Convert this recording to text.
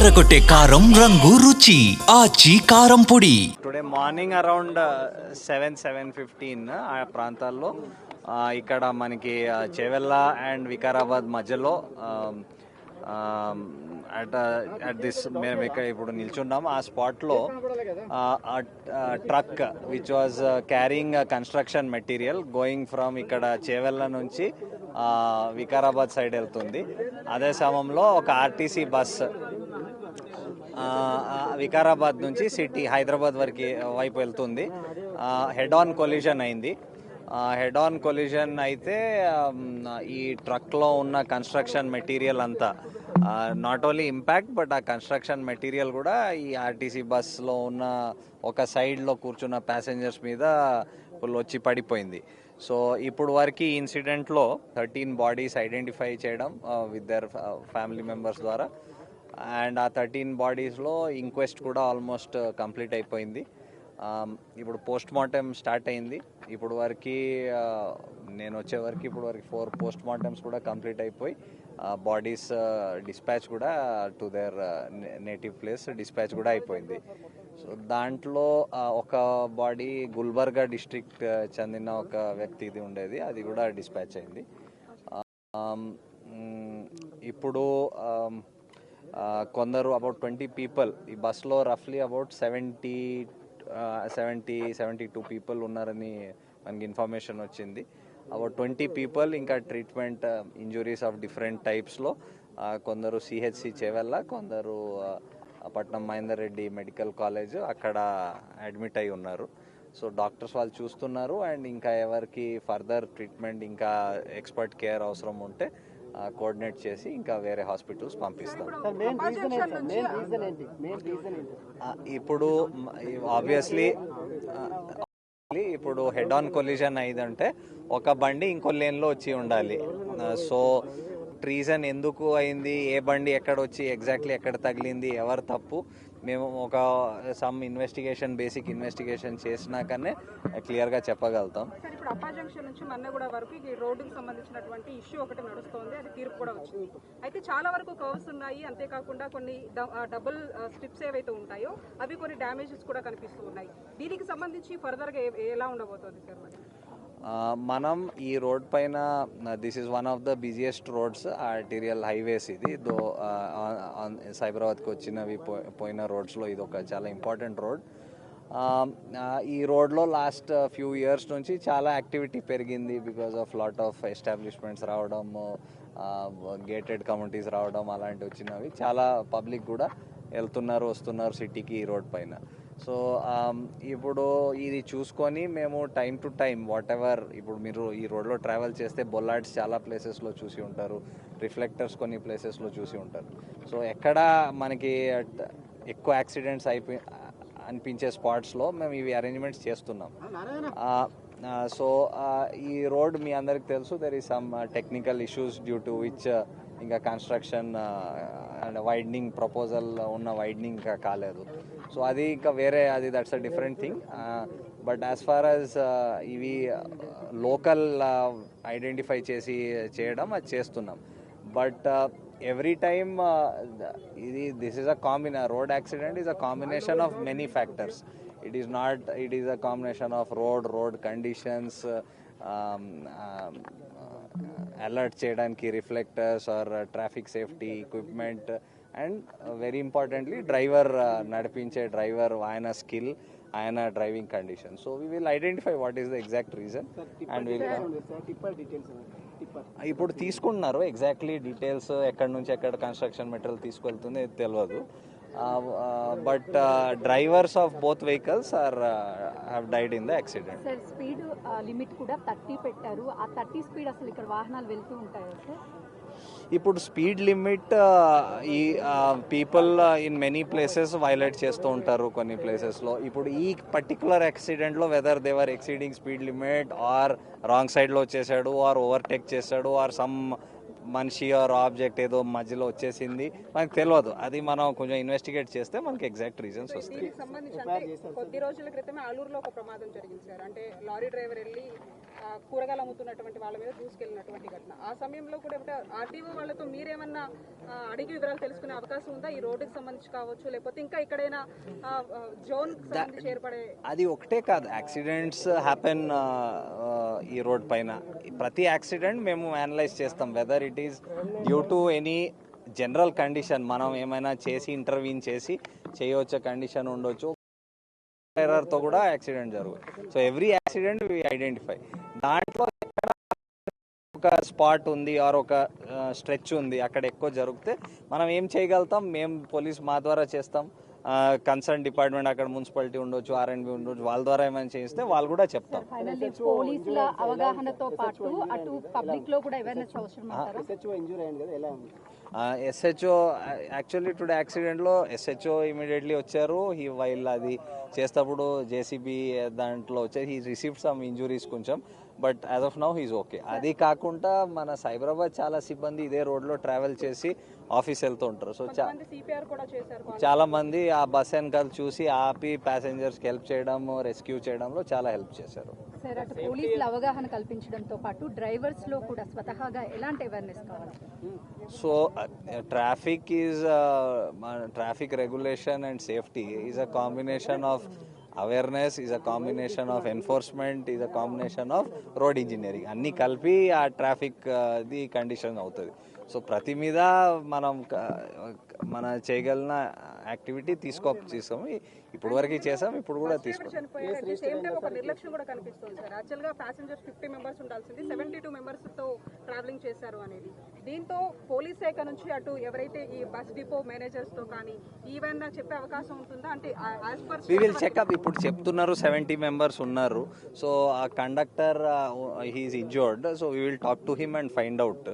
అదరకొట్టే కారం రంగు రుచి ఆచి కారం పొడి. టుడే మార్నింగ్ అరౌండ్ 7:15 ఆ ప్రాంతాల్లో ఇక్కడ మనకి చేవెళ్ళ అండ్ వికారాబాద్ మధ్యలో అట్ దిస్ మేము ఇక్కడ ఇప్పుడు నిల్చున్నాం ఆ స్పాట్లో truck which was carrying construction material going from ఇక్కడ చేవెళ్ళ నుంచి వికారాబాద్ సైడ్ వెళ్తుంది. అదే సమయంలో ఒక ఆర్టీసీ బస్ వికారాబాద్ నుంచి సిటీ హైదరాబాద్ వైపు వెళ్తుంది. హెడ్ ఆన్ కొలిజన్ అయింది. హెడ్ ఆన్ కొలిజన్ అయితే ఈ ట్రక్లో ఉన్న కన్స్ట్రక్షన్ మెటీరియల్ అంతా నాట్ ఓన్లీ ఇంపాక్ట్ బట్ ఆ కన్స్ట్రక్షన్ మెటీరియల్ కూడా ఈ ఆర్టీసీ బస్లో ఉన్న ఒక సైడ్లో కూర్చున్న ప్యాసింజర్స్ మీద వచ్చి పడిపోయింది. సో ఇప్పుడు వరకు ఈ ఇన్సిడెంట్లో 13 బాడీస్ ఐడెంటిఫై చేయడం విత్ దర్ ఫ్యామిలీ మెంబర్స్ ద్వారా. అండ్ ఆ 13 బాడీస్లో ఇంక్వెస్ట్ కూడా ఆల్మోస్ట్ కంప్లీట్ అయిపోయింది. ఇప్పుడు పోస్ట్ మార్టం స్టార్ట్ అయింది. ఇప్పుడు వరకు నేను వచ్చే వరకు ఇప్పుడు వరకు 4 పోస్ట్ మార్టమ్స్ కూడా కంప్లీట్ అయిపోయి బాడీస్ డిస్పాచ్ కూడా to their native place dispatch కూడా అయిపోయింది. సో దాంట్లో ఒక బాడీ గుల్బర్గా డిస్ట్రిక్ట్ చెందిన ఒక వ్యక్తిది ఉండేది, అది కూడా డిస్పాచ్ అయింది. ఇప్పుడు కొందరు అబౌట్ 20 పీపుల్ ఈ బస్లో రఫ్లీ అబౌట్ 72 పీపుల్ ఉన్నారని మనకి ఇన్ఫర్మేషన్ వచ్చింది. అబౌట్ 20 పీపుల్ ఇంకా ట్రీట్మెంట్ ఇంజురీస్ ఆఫ్ డిఫరెంట్ టైప్స్లో కొందరు సిహెచ్సి చేవెళ్ళ, కొందరు పట్నం మహేందర్ రెడ్డి మెడికల్ కాలేజ్ అక్కడ అడ్మిట్ అయి ఉన్నారు. సో డాక్టర్స్ వాళ్ళు చూస్తున్నారు. అండ్ ఇంకా ఎవరికి ఫర్దర్ ట్రీట్మెంట్ ఇంకా ఎక్స్పర్ట్ కేర్ అవసరం ఉంటే కోఆర్డినేట్ చేసి ఇంకా వేరే హాస్పిటల్స్ పంపిస్తాం. ఇప్పుడు ఆబ్వియస్లీ ఇప్పుడు హెడ్ ఆన్ కొలిజన్ అయిందంటే ఒక బండి ఇంకో లేన్లో వచ్చి ఉండాలి. సో రీజన్ ఎందుకు అయింది, ఏ బండి ఎక్కడ వచ్చి ఎగ్జాక్ట్లీ ఎక్కడ తగిలింది, ఎవరు తప్పు, మేము ఒక ఇన్వెస్టిగేషన్ బేసిక్ ఇన్వెస్టిగేషన్ చేసినాకనే క్లియర్గా చెప్పగలుగుతాం. ఇప్పుడు అప్పా జంక్షన్ నుంచి మన్నగూడ వరకు ఈ రోడ్డుకు సంబంధించినటువంటి ఇష్యూ ఒకటి నడుస్తోంది, అది తీర్పు కూడా వచ్చింది. అయితే చాలా వరకు కర్వ్స్ ఉన్నాయి, అంతేకాకుండా కొన్ని డబుల్ స్ట్రిప్స్ ఏవైతే ఉంటాయో అవి కొన్ని డ్యామేజెస్ కూడా కనిపిస్తూ ఉన్నాయి. దీనికి సంబంధించి ఫర్దర్గా ఎలా ఉండబోతోంది సార్? మనం ఈ రోడ్ పైన this is one of the busiest roads arterial highways. ఇది సైబరాబాద్కి వచ్చినవి పోయిన రోడ్స్లో ఇది ఒక చాలా ఇంపార్టెంట్ రోడ్. ఈ రోడ్లో లాస్ట్ ఫ్యూ ఇయర్స్ నుంచి చాలా యాక్టివిటీ పెరిగింది because of lot of establishments రావడం, గేటెడ్ కమ్యూనిటీస్ రావడం, అలాంటివి వచ్చినవి. చాలా పబ్లిక్ కూడా వెళ్తున్నారు వస్తున్నారు సిటీకి ఈ రోడ్ పైన. సో ఇప్పుడు ఇది చూసుకొని మేము time to time what ever, ఇప్పుడు మీరు ఈ రోడ్లో ట్రావెల్ చేస్తే బొల్లాడ్స్ చాలా ప్లేసెస్లో చూసి ఉంటారు, రిఫ్లెక్టర్స్ కొన్ని ప్లేసెస్లో చూసి ఉంటారు. సో ఎక్కడ మనకి ఎక్కువ యాక్సిడెంట్స్ అనిపించే స్పాట్స్లో మేము ఇవి అరేంజ్మెంట్స్ చేస్తున్నాం. సో ఈ రోడ్ మీ అందరికి తెలుసు, there is some technical issues due to which ఇంకా కన్స్ట్రక్షన్ అండ్ వైడనింగ్ ప్రపోజల్ ఉన్న వైడనింగ్ ఇంకా కాలేదు. సో అది ఇంకా వేరే, అది that's a different thing. But as far as ఇవి లోకల్ ఐడెంటిఫై చేసి చేయడం అది చేస్తున్నాం. But every time this is road accident is a combination of many factors. It is a combination of road conditions, alert చేయడానికి reflectors or traffic safety equipment, and very importantly driver, నడిపించే driver, ఆయన skill, ఆయన driving condition. So we will identify what is the exact reason and ఇప్పుడు తీసుకుంటున్నారు. Exactly details ఎక్కడి నుంచి ఎక్కడ construction material తీసుకెళ్తుంది తెలియదు. But drivers of both vehicles have died in the accident. Sir speed limit కూడా 30 పెట్టారు. ఆ 30 స్పీడ్ అసలు ఇక్కడ వాహనాలు వెళ్తూ ఉంటాయా సార్? ఇప్పుడు స్పీడ్ లిమిట్ ఈ people in many places violate చేస్తూ ఉంటారు కొన్ని ప్లేసెస్లో. ఇప్పుడు ఈ పర్టికులర్ యాక్సిడెంట్లో whether they were exceeding speed limit or wrong సైడ్లో వచ్చేసాడు ఆర్ ఓవర్టేక్ చేశాడు ఆర్ సమ్ మనిషి ఆర్ ఆబ్జెక్ట్ ఏదో మధ్యలో వచ్చేసింది మనకు తెలియదు. అది మనం కొంచెం ఇన్వెస్టిగేట్ చేస్తే మనకి ఎగ్జాక్ట్ రీజన్స్ వస్తాయి. కొద్ది రోజుల క్రితమే ఆలూరులో ఒక ప్రమాదం జరిగింది సార్. అంటే లారీ డ్రైవర్ వెళ్ళి కూరగాయలు అమ్ముతున్నటువంటి వాళ్ళ మీద దూసుకెళ్ళినటువంటి ఘటన. ఆ సమయంలో కూడా ఆర్టీఓ వాళ్ళతో మీరేమన్నా అడిగి వివరాలు తెలుసుకునే అవకాశం ఉందా? ఈ రోడ్డుకి సంబంధించి కావచ్చు, లేకపోతే ఇంకా ఎక్కడైనా జోన్ సంబంధించి ఏర్పడే అది ఒకటే కాదు, యాక్సిడెంట్స్ హ్యాపెన్ ఈ రోడ్ పైన. ప్రతి యాక్సిడెంట్ మేము అనలైజ్ చేస్తాం, whether it is due to any general condition, మనం ఏమైనా చేసి ఇంటర్వ్యూన్ చేసి చేయవచ్చే కండిషన్ ఉండొచ్చు, ఎర్రర్తో కూడా యాక్సిడెంట్ జరుగుతుంది. So every accident we identify. దాంట్లో ఒక స్పాట్ ఉంది ఆర్ ఒక స్ట్రెచ్ ఉంది, అక్కడ ఎక్కువ జరిగితే మనం ఏం చేయగలుగుతాం, మేము పోలీస్ మా ద్వారా చేస్తాం, కన్సర్న్ డిపార్ట్మెంట్ అక్కడ మున్సిపాలిటీ ఉండొచ్చు, ఆర్ఎండ్బి ఉండొచ్చు, వాళ్ళ ద్వారా ఏమైనా చేస్తే వాళ్ళు కూడా చెప్తాం. ఫైనల్లీ పోలీసుల అవగాహనతో పాటు అటు పబ్లిక్ లో కూడా అవేర్నెస్ అవసరం అంటారా? ఎస్హెచ్ఓ యాక్చువల్లీ టుడే యాక్సిడెంట్లో ఎస్హెచ్ఓ ఇమీడియట్లీ వచ్చారు. వైల్ అది చేసేటప్పుడు జేసీబీ దాంట్లో వచ్చారు, హీ రిసీవ్డ్ సమ్ ఇంజురీస్ కొంచెం, but as of now he's okay. అది కాకుండా మన సైబరాబాద్ చాలా సిబ్బంది ఇదే రోడ్లో ట్రావెల్ చేసి ఆఫీస్ వెళ్తూ ఉంటారు. సో సిపిఆర్ కూడా చేశారు. చాలా మంది ఆ బస్ వెనకాల చూసి ఆపి ప్యాసింజర్స్కి హెల్ప్ చేయడం, రెస్క్యూ చేయడంలో చాలా హెల్ప్ చేశారు. సార్, అటు పోలీసుల అవగాహన కల్పించడంతో పాటు డ్రైవర్స్ లో కూడా స్వతహాగా ఎలాంటి అవేర్నెస్ కావాలి? So traffic is traffic regulation and safety is a combination of awareness, is a combination of enforcement, is a combination of road engineering. అన్నీ కలిపి ఆ ట్రాఫిక్ ది కండిషన్ అవుతుంది. సో ప్రతి మీద మన చేయగలిగిన యాక్టివిటీ తీసుకోము. ఇప్పుడు వరకు చేసాం, ఇప్పుడు కూడా తీసుకుంటాం. ఒక నిర్లక్ష్యం కూడా కనిపిస్తుంది సార్. యాక్చువల్ గా ప్యాసింజర్స్ 50 మెంబర్స్ ఉండాల్సింది 72 మెంబర్స్ తో ట్రావెలింగ్ చేశారు అనేది. దీంతో పోలీస్ శాఖ నుంచి అటు ఎవరైతే ఈ బస్ డిపో మేనేజర్స్ తో కానీ ఈవెన్ చెప్పే అవకాశం ఉంటుందా? అంటే వి విల్ చెకప్. ఇప్పుడు చెప్తున్నారు 70 మెంబర్స్ ఉన్నారు. సో ఆ conductor he is injured, so we will talk to him and find out.